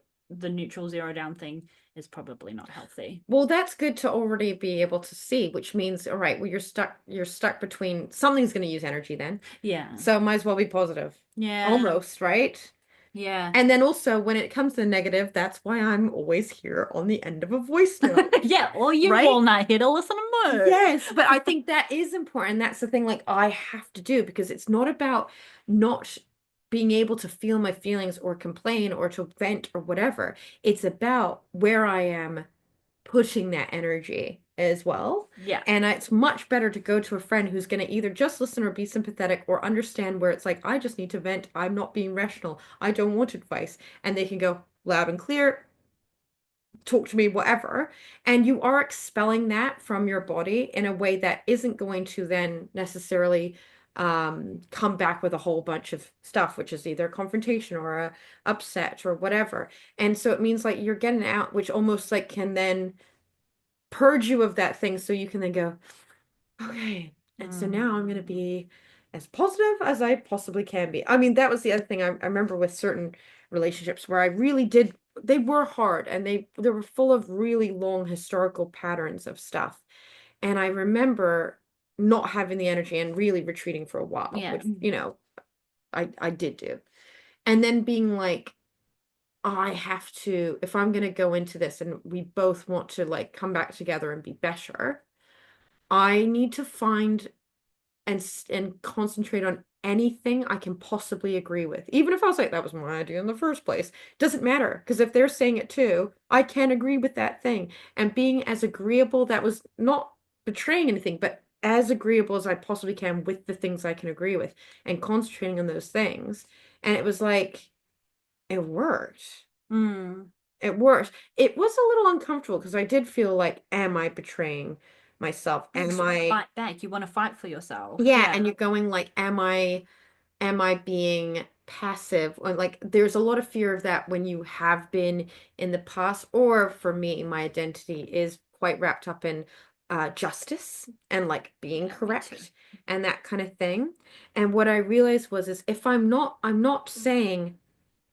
zero down thing is probably not healthy. Well, that's good to already be able to see, which means, all right, well, you're stuck between something's going to use energy then. Yeah. So might as well be positive. Yeah. Almost, right? Yeah. And then also when it comes to negative, that's why I'm always here on the end of a voice note, Yeah, or you right? walnut here to listen to Moo. Yes, but I think that is important. That's the thing, like I have to do because it's not about not being able to feel my feelings or complain or to vent or whatever. It's about where I am pushing that energy as well. Yeah. And it's much better to go to a friend who's going to either just listen or be sympathetic or understand where it's like, I just need to vent. I'm not being rational. I don't want advice. And they can go loud and clear, talk to me, whatever. And you are expelling that from your body in a way that isn't going to then necessarily come back with a whole bunch of stuff, which is either a confrontation or a upset or whatever. And so it means like you're getting out, which almost like can then purge you of that thing so you can then go, okay. And so now I'm going to Mm. be as positive as I possibly can be. I mean, that was the other thing I remember with certain relationships where I really did, they were hard and they were full of really long historical patterns of stuff. And I remember not having the energy and really retreating for a while, Yeah. which, I did do. And then being like, I have to, if I'm going to go into this and we both want to like come back together and be better, I need to find and concentrate on anything I can possibly agree with. Even if I was like, that was my idea in the first place. Doesn't matter. Because if they're saying it too, I can agree with that thing. And being as agreeable, that was not betraying anything, but as agreeable as I possibly can with the things I can agree with and concentrating on those things. And it was like, it worked. Mm. It worked. It was a little uncomfortable because I did feel like, am I betraying myself? Because Am you want to I, fight back. You want to fight for yourself. yeah, and Yeah. you're going like, am I being passive? Or like there's a lot of fear of that when you have been in the past, or for me, my identity is quite wrapped up in justice and like being Yeah, me too. correct and that kind of thing. And what I realized was is if I'm not saying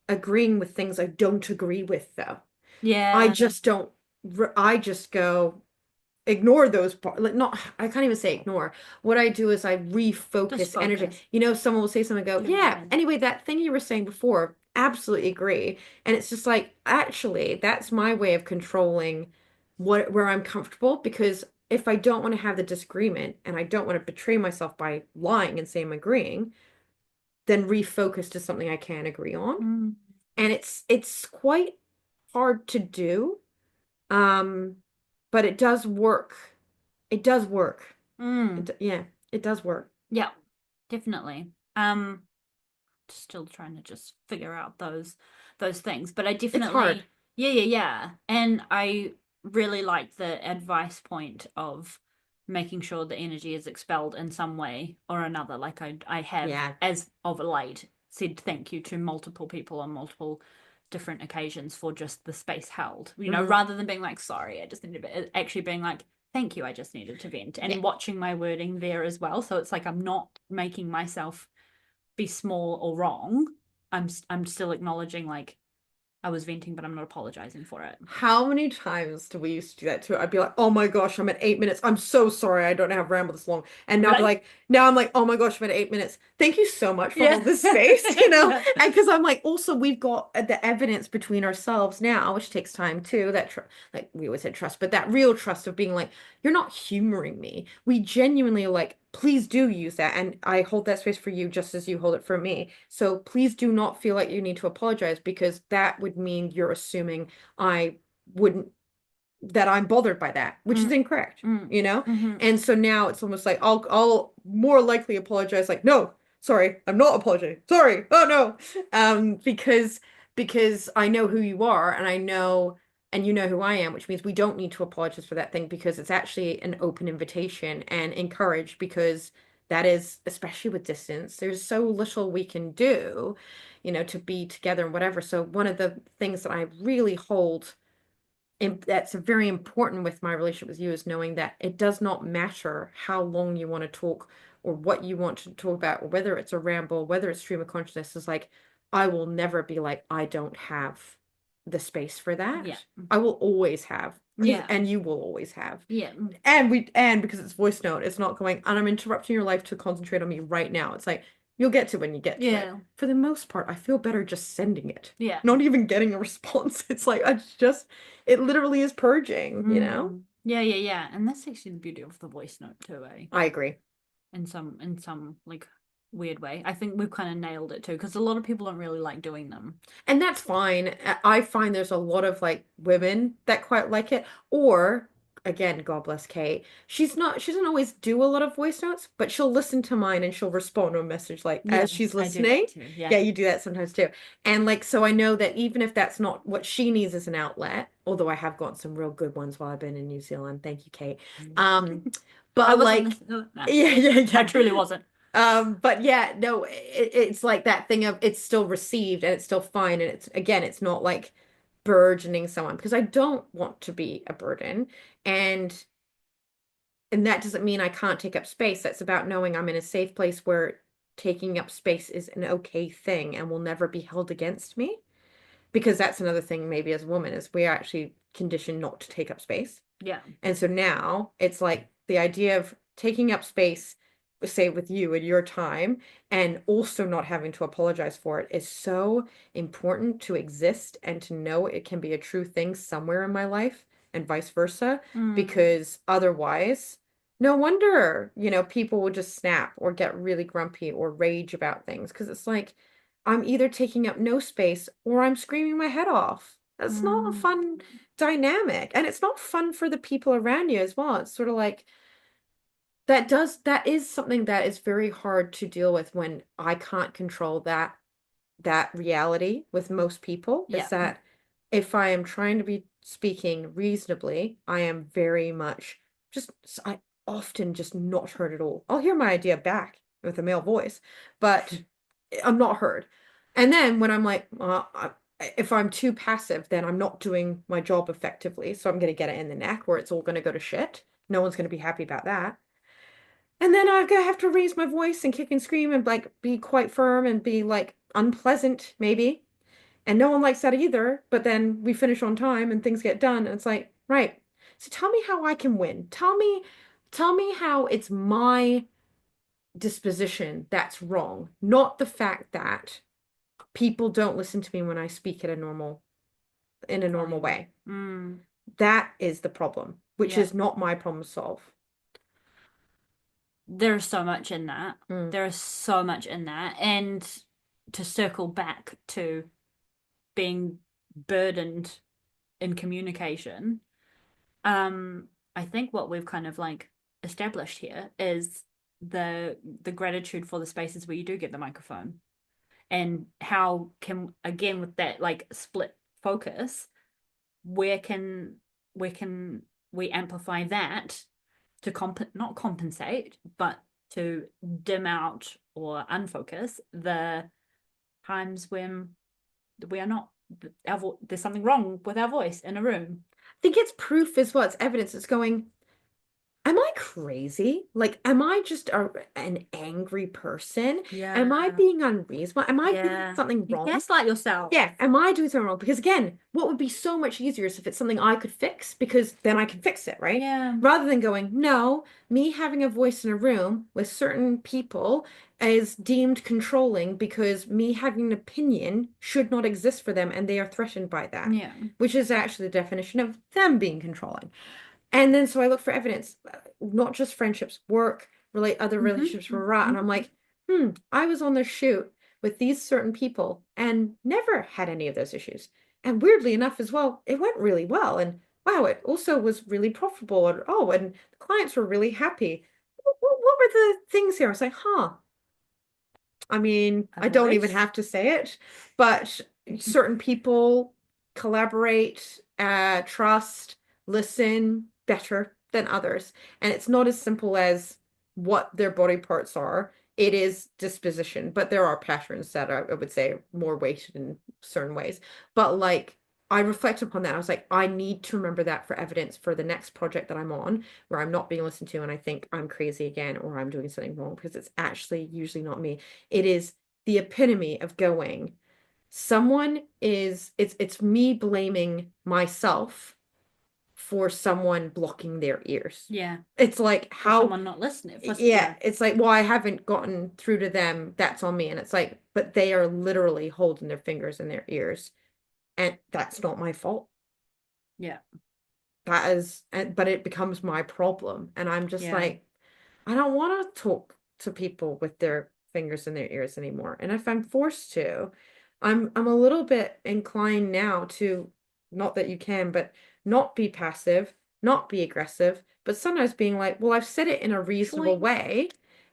agreeing with things I don't agree with though. I Yeah. just don't, I just go, ignore those parts. Like not, I can't even say ignore. What I do is I Just refocus energy. focus. Someone will say something, go, Give it yeah, in. anyway, that thing you were saying before, absolutely agree. And it's just like, actually, that's my way of controlling where I'm comfortable because if I don't want to have the disagreement and I don't want to betray myself by lying and saying I'm agreeing, then refocus to something I can agree on. Mm. And it's quite hard to do. Um, but it does work. It does work. Mm. Yeah, it does work. Yeah, definitely. still trying to just figure out those things. But I It's hard. definitely, yeah, yeah, yeah. And I really like the advice point of making sure the energy is expelled in some way or another. Like I have, Yeah. as of late, said thank you to multiple people on multiple different occasions for just the space held. Hmm. Rather than being like, sorry, I just need a bit, actually being like, thank you, I just needed to vent, Yeah. and watching my wording there as well. So it's like I'm not making myself be small or wrong. I'm still acknowledging like I was venting, but I'm not apologizing for it. How many times do we used to do that too? I'd be like, oh my gosh, I'm at 8 minutes. I'm so sorry. I don't know how to ramble this long. And now I'd be Right? like, now I'm like, oh my gosh, I'm at 8 minutes. Thank you so much for Yeah. holding this space, And because I'm like, also, we've got the evidence between ourselves now, which takes time too. That, tr like we always said trust, but that real trust of being like, you're not humoring me. We genuinely are like, please do use that. And I hold that space for you just as you hold it for me. So please do not feel like you need to apologize because that would mean you're assuming I wouldn't that I'm bothered by that, which is Mm, incorrect, mm, you know? mm-hmm. And so now it's almost like I'll more likely apologize like, no, sorry, I'm not apologizing. Sorry. Oh no. Because I know who you are and I know and you know who I am, which means we don't need to apologize for that thing because it's actually an open invitation and encouraged because that is, especially with distance, there's so little we can do, to be together and whatever. So one of the things that I really hold and that's very important with my relationship with you is knowing that it does not matter how long you want to talk or what you want to talk about, or whether it's a ramble, whether it's stream of consciousness, is like, I will never be like, I don't have the space for Yeah. that. I will always have, because, Yeah. and you will always have. Yeah. And because it's voice note, it's not going, and I'm interrupting your life to concentrate on me right now. It's like, you'll get to when you get to it. Yeah. For the most part, I feel better just sending it, Yeah. not even getting a response. It's like, it literally is purging. Yeah, yeah, yeah. And that's actually the beauty of the voice note too, eh? I agree. In some like weird way. I think we've kind of nailed it too, because a lot of people don't really like doing them. And that's fine. I find there's a lot of like women that quite like it. Or again, God bless Kate. She doesn't always do a lot of voice notes, but she'll listen to mine and she'll respond to a message like Yeah, as she's I do that listening. too. Yeah. Yeah, you do that sometimes too. And like so I know that even if that's not what she needs as an outlet, although I have gotten some real good ones while I've been in New Zealand. Thank you, Kate. Um, I but wasn't like listening. Nah, yeah, yeah, I yeah. truly wasn't. But yeah, no, it's like that thing of it's still received and it's still fine. And it's again, it's not like burdening someone because I don't want to be a burden. And and that doesn't mean I can't take up space. That's about knowing I'm in a safe place where taking up space is an okay thing and will never be held against me. Because that's another thing maybe as a woman is we are actually conditioned not to take up space. Yeah. And so now it's like the idea of taking up space, say with you and your time, and also not having to apologize for it is so important to exist and to know it can be a true thing somewhere in my life and vice versa, Mm, because otherwise, no wonder, people will just snap or get really grumpy or rage about things because it's like I'm either taking up no space or I'm screaming my head off. That's not a mm, fun dynamic. And it's not fun for the people around you as well. It's sort of like that is something that is very hard to deal with when I can't control that reality with most people is yeah. that if I am trying to be speaking reasonably, I am very much just I often just not heard at all. I'll hear my idea back with a male voice, but I'm not heard. And then when I'm like, if I'm too passive, then I'm not doing my job effectively. So I'm going to get it in the neck or it's all going to go to shit. No one's going to be happy about that. And then I'm gonna have to raise my voice and kick and scream and like be quite firm and be like unpleasant, maybe. And no one likes that either. But then we finish on time and things get done. And it's like, right. So tell me how I can win. Tell me how it's my disposition that's wrong, not the fact that people don't listen to me when I speak in a normal Volume. way. Mm, That is the problem, which yeah. is not my problem to solve. There's so much in that. Mm. There is so much in that. And to circle back to being burdened in communication, I think what we've kind of like established here is the gratitude for the spaces where you do get the microphone And how can, again, with that like split focus, where can where can we amplify that to not compensate, but to dim out or unfocus the times when we are not, there's something wrong with our voice in a room. I think it's proof as well. It's evidence. It's going, am I crazy? Like, am I just an angry person? Am I Yeah. being unreasonable? Am I doing Yeah. something You wrong? gaslight yourself. Yeah, am I doing something wrong? Because again, what would be so much easier is if it's something I could fix, because then I can fix it, right? Yeah. Rather than going, no, me having a voice in a room with certain people is deemed controlling because me having an opinion should not exist for them and they are threatened by that, Yeah. which is actually the definition of them being controlling. And then so I look for evidence, not just friendships, work, relate other relationships where we're at. And I'm like, I was on this shoot with these certain people and never had any of those issues. And weirdly enough, as well, it went really well. And wow, it also was really profitable. And oh, and the clients were really happy. What were the things here? I was like, huh. I mean, A I don't even voice. have to say it, but certain people collaborate, trust, listen better than others. And it's not as simple as what their body parts are. It is disposition, but there are patterns that I would say are more weighted in certain ways. But like, I reflect upon that. I was like, I need to remember that for evidence for the next project that I'm on, where I'm not being listened to and I think I'm crazy again or I'm doing something wrong, because it's actually usually not me. It is the epitome of going, someone is, it's me blaming myself for someone blocking their ears. Yeah. It's like For how, someone not listening. For, yeah, yeah. it's like, well, I haven't gotten through to them, that's on me. And it's like, but they are literally holding their fingers in their ears, and that's not my fault. Yeah. That is, but it becomes my problem. And I'm just Yeah. like, I don't want to talk to people with their fingers in their ears anymore. And if I'm forced to, I'm a little bit inclined now to, not that you can, but not be passive, not be aggressive, but sometimes being like, well, I've said it in a reasonable Choink. way,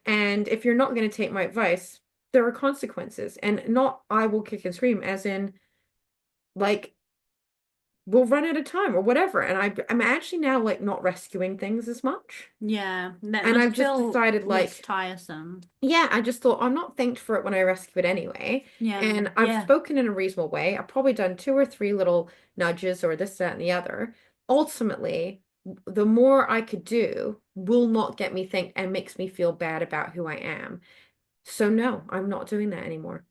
and if you're not going to take my advice, there are consequences. And not I will kick and scream, as in like we'll run out of time or whatever. And I'm actually now like not rescuing things as much. Yeah. That And I've must just feel decided less like, tiresome. yeah, I just thought I'm not thanked for it when I rescue it anyway. Yeah. And I've Yeah. spoken in a reasonable way. I've probably done two or three little nudges or this, that, and the other. Ultimately, the more I could do will not get me thanked and makes me feel bad about who I am. So no, I'm not doing that anymore.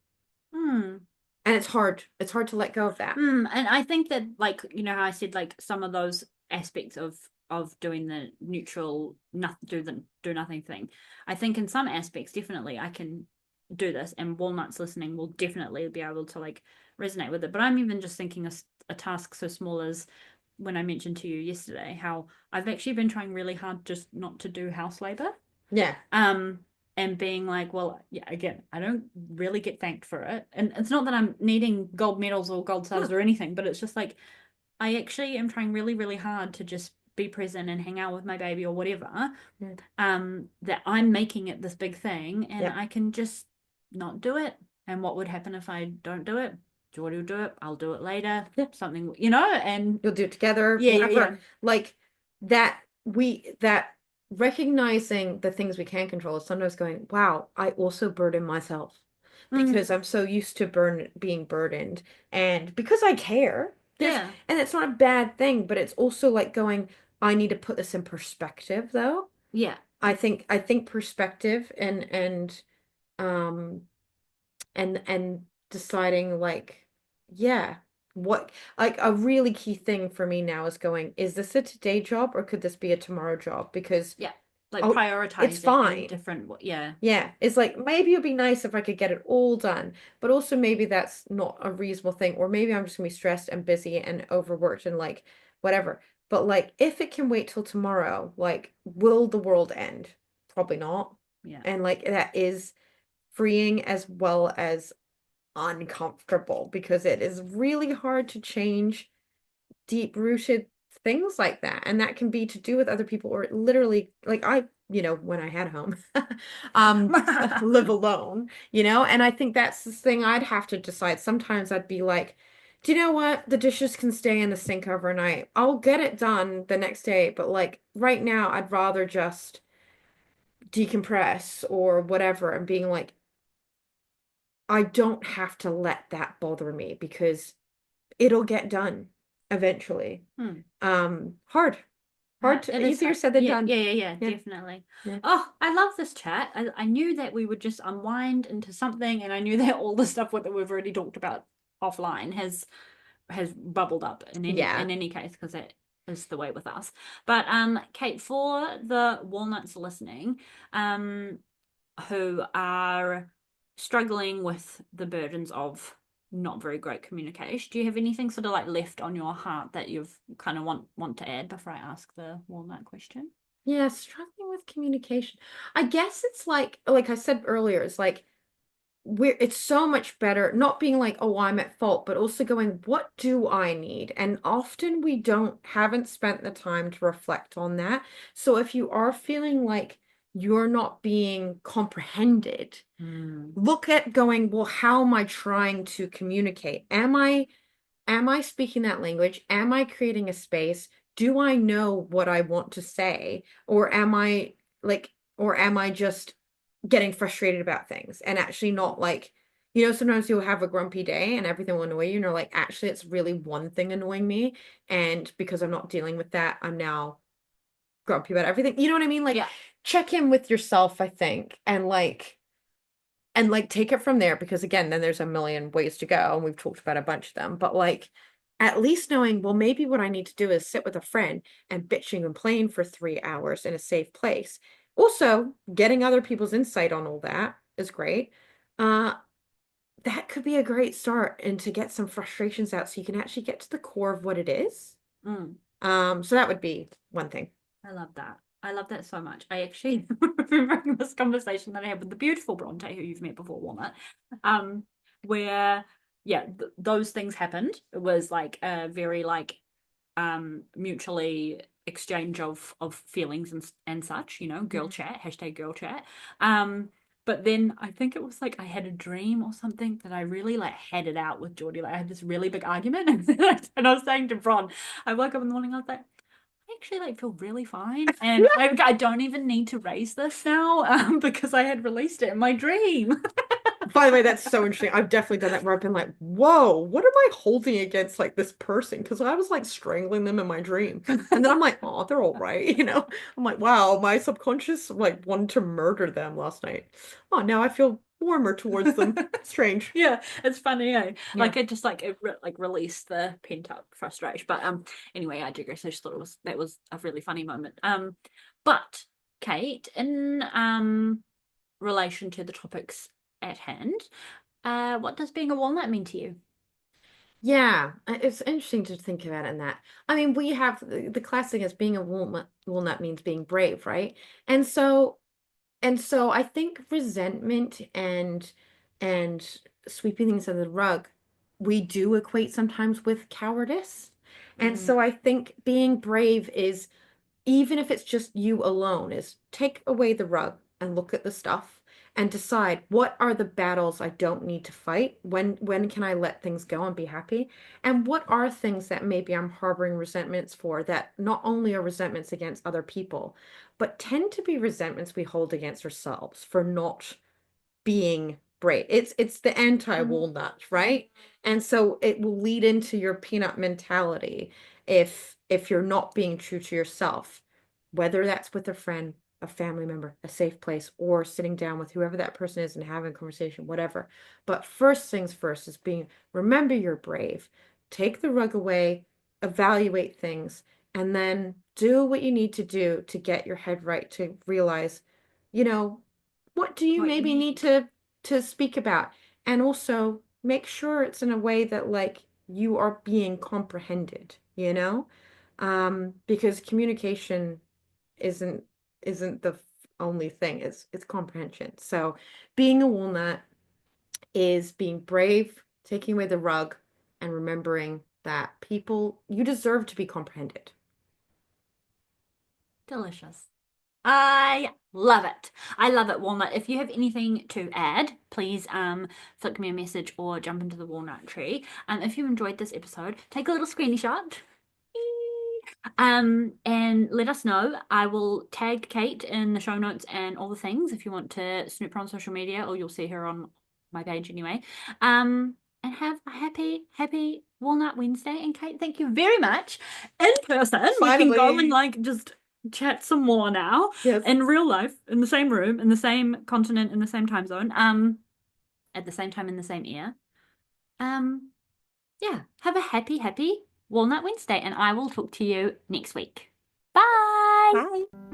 Hmm. And it's hard. It's hard to let go of that. And I think that, like, you know how I said like some of those aspects of doing the neutral, not do nothing thing. I think in some aspects definitely I can do this, and Walnut's listening will definitely be able to like resonate with it. But I'm even just thinking a task so small as when I mentioned to you yesterday how I've actually been trying really hard just not to do house labor. Yeah. Um, and being like, well, yeah, again, I don't really get thanked for it. And it's not that I'm needing gold medals or gold stars No. or anything, but it's just like I actually am trying really, really hard to just be present and hang out with my baby or whatever. Yeah. That I'm making it this big thing and Yeah. I can just not do it. And what would happen if I don't do it? Jordy will do it. I'll do it later. Yeah. Something, you know, and You'll do it together, yeah, yeah, yeah. whatever. Like that recognizing the things we can control is sometimes going, wow, I also burden myself Mm, because I'm so used to being burdened, and because I care. yeah, And it's not a bad thing, but it's also like going, I need to put this in perspective though. yeah, I think perspective um and deciding like, yeah, what, like a really key thing for me now is going, is this a today job or could this be a tomorrow job? Because yeah. Like oh, it's prioritizing in fine. different, yeah. Yeah, it's like maybe it'd be nice if I could get it all done, but also maybe that's not a reasonable thing, or maybe I'm just gonna be stressed and busy and overworked and like whatever. But like if it can wait till tomorrow, like will the world end? Probably not. Yeah. And like that is freeing as well as uncomfortable, because it is really hard to change deep-rooted things like that. And that can be to do with other people or literally like when I had a home, um, live alone, and I think that's the thing I'd have to decide. Sometimes I'd be like, do you know what? The dishes can stay in the sink overnight. I'll get it done the next day, but like right now, I'd rather just decompress or whatever and being like, I don't have to let that bother me because it'll get done eventually. Hmm. Hard. Hard to It is easier hard. said than Yeah, done. yeah, yeah, yeah, Yeah. definitely. Yeah. Oh, I love this chat. I knew that we would just unwind into something, and I knew that all the stuff that we've already talked about offline has bubbled up Yeah. in any case because that is the way with us. But Kate, for the walnuts listening, um, who are struggling with the burdens of not very great communication. Do you have anything sort of like left on your heart that you've kind of want to add before I ask the walnut question? Yeah, struggling with communication. I guess it's like I said earlier, it's like it's so much better not being like, oh, I'm at fault, but also going, what do I need? And often we haven't spent the time to reflect on that. So if you are feeling like you're not being comprehended, Mm. look at going, well, how am I trying to communicate? Am I speaking that language? Am I creating a space? Do I know what I want to say? Or am I just getting frustrated about things and actually not like, sometimes you'll have a grumpy day and everything will annoy you, and you're like, actually, it's really one thing annoying me. And because I'm not dealing with that, I'm now grumpy about everything. You know what I mean? Like, Yeah. check in with yourself, I think, and take it from there because again then there's a million ways to go and we've talked about a bunch of them, but like at least knowing, well, maybe what I need to do is sit with a friend and bitching and playing for 3 hours in a safe place. Also getting other people's insight on all that is great. uh that could be a great start and to get some frustrations out so you can actually get to the core of what it is. Mm. So that would be one thing. I love that. I love that so much. I actually remember this conversation that I had with the beautiful Bronte, who you've met before, Walnut, um, where yeah, those things happened. It was like a very like mutually exchange of feelings and such, girl Mhm. chat, hashtag girl chat. Um, but then I think it was like I had a dream or something that I really like had it out with Geordie. Like I had this really big argument, and I was saying to Bron, I woke up in the morning, I was like, I actually like feel really fine, and I don't even need to raise this now, because I had released it in my dream. By the way, that's so interesting. I've definitely done that where I've been like, whoa, what am I holding against like this person? Because I was like strangling them in my dream. And then I'm like, oh, they're all right, I'm like, wow, my subconscious like wanted to murder them last night. Oh, now I feel warmer towards them. Strange. Yeah, it's funny, eh? Yeah. Like it just like like released the pent up frustration. But anyway, I digress. I just thought that was a really funny moment. But Kate, in relation to the topics at hand, what does being a walnut mean to you? Yeah, it's interesting to think about it in that. I mean, we have the classic as being a walnut means being brave, right? And so And so I think resentment and sweeping things under the rug, we do equate sometimes with cowardice. And Mm. so I think being brave is, even if it's just you alone, is take away the rug and look at the stuff and decide what are the battles I don't need to fight? When can I let things go and be happy? And what are things that maybe I'm harboring resentments for that not only are resentments against other people, but tend to be resentments we hold against ourselves for not being brave. It's the anti-walnut, right? And so it will lead into your peanut mentality if you're not being true to yourself, whether that's with a friend, a family member, a safe place, or sitting down with whoever that person is and having a conversation, whatever. But first things first is remember you're brave. Take the rug away, evaluate things, and then do what you need to do to get your head right to realize, you know, what do you What you maybe need need. to speak about? And also make sure it's in a way that like you are being comprehended, because communication isn't isn't the only thing. It's comprehension. So being a walnut is being brave, taking away the rug, and remembering that you deserve to be comprehended. Delicious. I love it. I love it, Walnut. If you have anything to add, please flick me a message or jump into the walnut tree. If you enjoyed this episode, take a little screenshot. And let us know. I will tag Kate in the show notes and all the things if you want to snoop her on social media, or you'll see her on my page anyway. And have a happy Walnut Wednesday. And Kate, thank you very much. In person, we can go and Finally. like just chat some more now Yes. in real life, in the same room, in the same continent, in the same time zone, at the same time in the same year. Um, yeah, have a happy Walnut Wednesday, and I will talk to you next week. Bye. Bye.